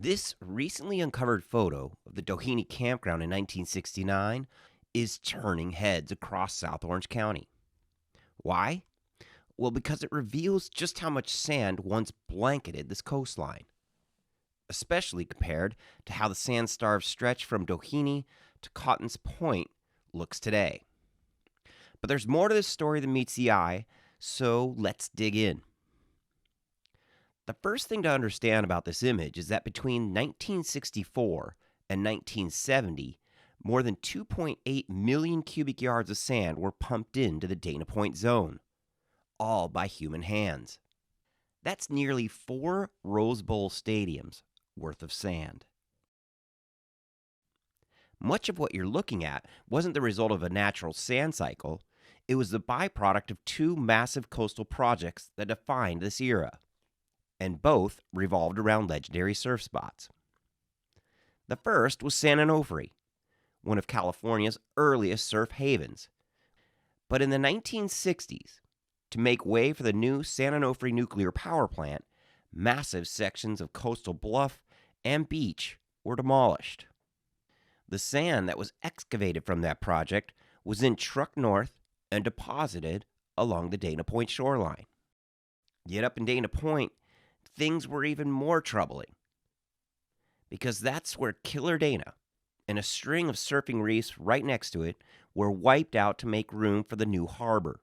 This recently uncovered photo of the Doheny Campground in 1969 is turning heads across South Orange County. Why? Well, because it reveals just how much sand once blanketed this coastline, especially compared to how the sand-starved stretch from Doheny to Cotton's Point looks today. But there's more to this story than meets the eye, so let's dig in. The first thing to understand about this image is that between 1964 and 1970, more than 2.8 million cubic yards of sand were pumped into the Dana Point zone, all by human hands. That's nearly 4 Rose Bowl stadiums worth of sand. Much of what you're looking at wasn't the result of a natural sand cycle. It was the byproduct of 2 massive coastal projects that defined this era, and both revolved around legendary surf spots. The first was San Onofre, one of California's earliest surf havens. But in the 1960s, to make way for the new San Onofre nuclear power plant, massive sections of coastal bluff and beach were demolished. The sand that was excavated from that project was then trucked north and deposited along the Dana Point shoreline. Yet up in Dana Point, things were even more troubling, because that's where Killer Dana and a string of surfing reefs right next to it were wiped out to make room for the new harbor.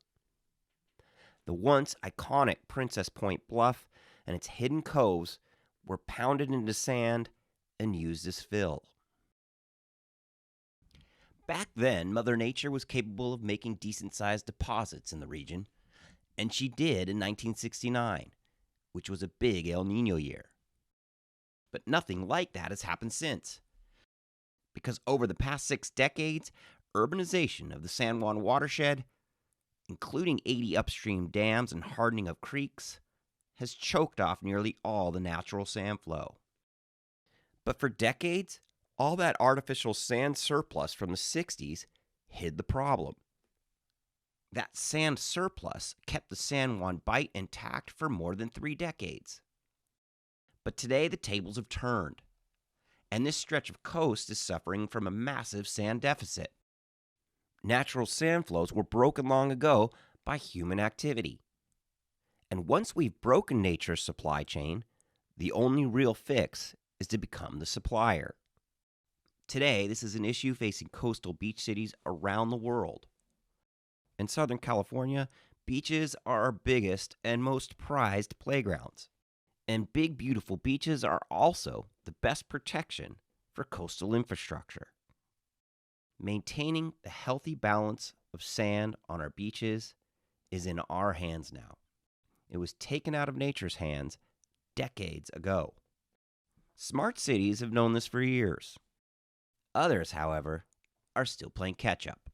The once iconic Princess Point Bluff and its hidden coves were pounded into sand and used as fill. Back then, Mother Nature was capable of making decent-sized deposits in the region, and she did in 1969, which was a big El Nino year. But nothing like that has happened since, because over the past 6 decades, urbanization of the San Juan watershed, including 80 upstream dams and hardening of creeks, has choked off nearly all the natural sand flow. But for decades, all that artificial sand surplus from the 60s hid the problem. That sand surplus kept the San Juan Bight intact for more than 3 decades. But today the tables have turned, and this stretch of coast is suffering from a massive sand deficit. Natural sand flows were broken long ago by human activity. And once we've broken nature's supply chain, the only real fix is to become the supplier. Today, this is an issue facing coastal beach cities around the world. In Southern California, beaches are our biggest and most prized playgrounds. And big, beautiful beaches are also the best protection for coastal infrastructure. Maintaining the healthy balance of sand on our beaches is in our hands now. It was taken out of nature's hands decades ago. Smart cities have known this for years. Others, however, are still playing catch-up.